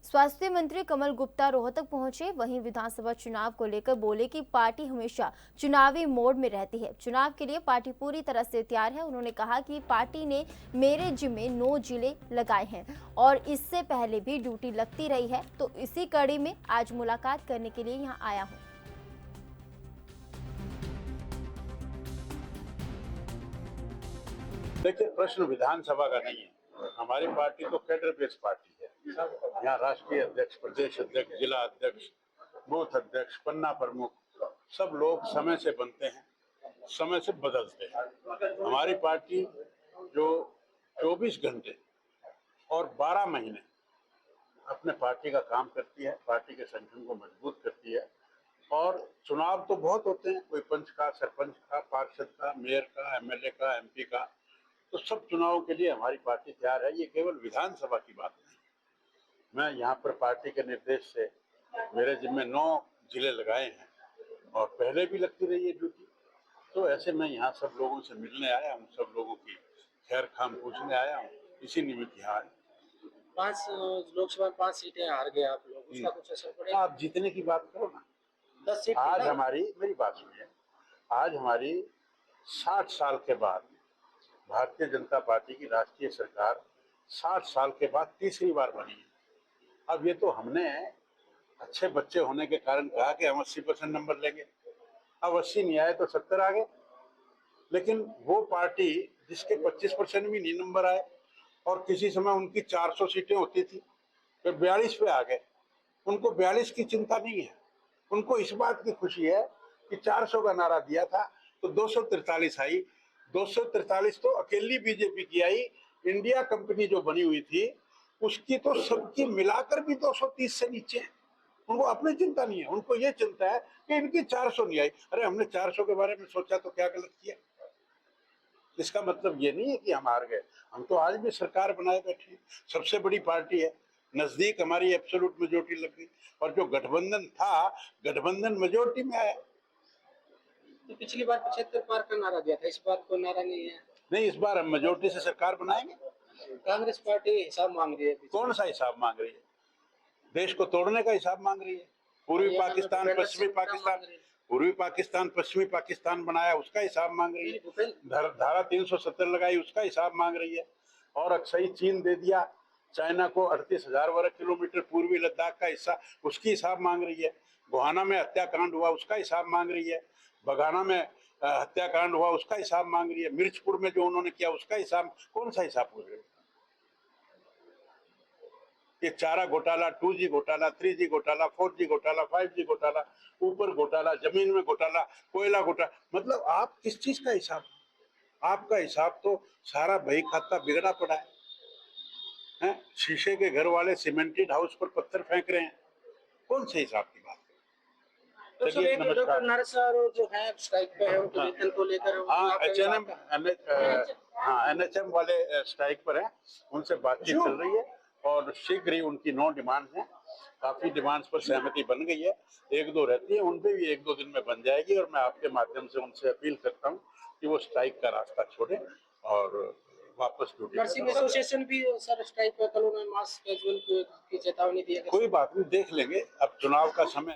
स्वास्थ्य मंत्री कमल गुप्ता रोहतक पहुंचे। वहीं विधानसभा चुनाव को लेकर बोले कि पार्टी हमेशा चुनावी मोड में रहती है। चुनाव के लिए पार्टी पूरी तरह से तैयार है। उन्होंने कहा कि पार्टी ने मेरे जिम्मे 9 जिले लगाए हैं और इससे पहले भी ड्यूटी लगती रही है, तो इसी कड़ी में आज मुलाकात करने के लिए यहां आया हूं। देखिए, प्रश्न विधानसभा का नहीं है। हमारी पार्टी तो कैडर बेस्ड पार्टी है। यहाँ राष्ट्रीय अध्यक्ष, प्रदेश अध्यक्ष, जिला अध्यक्ष, बूथ अध्यक्ष, पन्ना प्रमुख सब लोग समय से बनते हैं, समय से बदलते हैं। हमारी पार्टी जो 24 घंटे और 12 महीने अपने पार्टी का काम करती है, पार्टी के संगठन को मजबूत करती है। और चुनाव तो बहुत होते हैं, कोई पंच का, सरपंच का, पार्षद का, मेयर का, एमएलए का, एमपी का, तो सब चुनावों के लिए हमारी पार्टी तैयार है। ये केवल विधानसभा की बात नहीं। मैं यहाँ पर पार्टी के निर्देश से मेरे जिम्मे 9 जिले लगाए हैं और पहले भी लगती रही है ड्यूटी। तो ऐसे मैं यहाँ सब लोगों से मिलने आया हूँ, सब लोगों की खैर खाम पूछने आया हूँ, इसी निमित्त यहाँ आया। 5 लोकसभा में 5 सीटें हार गए आप लोग, उसका कुछ असर पड़ेगा? आप जीतने की बात करो ना। 10 सीट आज हमारी, मेरी बात सुनिए, आज हमारी 60 साल के बाद भारतीय जनता पार्टी की राष्ट्रीय सरकार 60 साल के बाद तीसरी बार बनी है। अब ये तो हमने अच्छे बच्चे होने के कारण कहा कि हम 80% नंबर लेंगे। अब 80 नहीं आए तो 70 आ गए। लेकिन वो पार्टी जिसके 25% भी नहीं नंबर आए और किसी समय उनकी 400 सीटें होती थी, फिर 42 पे आ गए। उनको 42 की चिंता नहीं है, उनको इस बात की खुशी है कि 400 का नारा दिया था तो 243 आई। 243 तो अकेली बीजेपी की आई। इंडिया कंपनी जो बनी हुई थी उसकी तो सबकी मिलाकर भी 230 से नीचे है। उनको अपनी चिंता नहीं है, उनको ये चिंता है कि इनकी 400 नहीं आई। अरे हमने 400 के बारे में सोचा तो क्या गलत किया? इसका मतलब ये नहीं है कि हम हार गए। हम तो आज भी सरकार बनाए बैठे हैं, सबसे बड़ी पार्टी है, नजदीक हमारी एब्सोल्यूट मेजोरिटी लग गई। और जो गठबंधन था, गठबंधन मेजोरिटी में आया। तो पिछली बार 75 पार का नारा दिया था, इस बार कोई नारा नहीं है। नहीं, इस बार हम मेजोरिटी से सरकार बनाएंगे। कांग्रेस पार्टी हिसाब मांग रही है। कौन सा हिसाब मांग रही है? देश को तोड़ने का हिसाब मांग रही है। पूर्वी पाकिस्तान, पश्चिमी पाकिस्तान, पूर्वी पाकिस्तान, पश्चिमी पाकिस्तान बनाया, उसका हिसाब मांग रही है। धारा 370 लगाई, उसका हिसाब मांग रही है। और अक्सई चीन दे दिया चाइना को 38,000 वर्ग किलोमीटर पूर्वी लद्दाख का हिस्सा, उसकी हिसाब मांग रही है। गोहाना में हत्याकांड हुआ, उसका हिसाब मांग रही है। बघाना में हत्याकांड हुआ, उसका हिसाब मांग रही है। मिर्चपुर में जो उन्होंने किया उसका हिसाब, कौन सा हिसाब पूछ रहे हो? ये चारा घोटाला, 2G घोटाला, 3G घोटाला, 4G घोटाला, 5G घोटाला, ऊपर घोटाला, जमीन में घोटाला, कोयला घोटाला, मतलब आप किस चीज का हिसाब? आपका हिसाब तो सारा बही खाता बिगड़ा पड़ा है। शीशे के घर वाले सीमेंटेड हाउस पर पत्थर फेंक रहे हैं। कौन से हिसाब की बात? चलिए, डॉक्टर नर्स और जो है स्ट्राइक पे है, उनके वेतन को लेकर एनएचएम वाले स्ट्राइक पर हैं, उनसे बातचीत चल रही है और शीघ्र ही उनकी 9 डिमांड हैं। काफी डिमांड्स पर सहमति बन गई है, 1-2 रहती है, उन पे भी 1-2 दिन में बन जाएगी। और मैं आपके माध्यम से उनसे अपील करता हूँ कि वो स्ट्राइक का रास्ता छोड़ें और वापस ड्यूटी। नर्सिंग एसोसिएशन भी सर स्ट्राइक पे, कल उन्होंने मास कैजुअल की चेतावनी दी है। कोई बात नहीं, देख लेंगे, अब चुनाव का समय।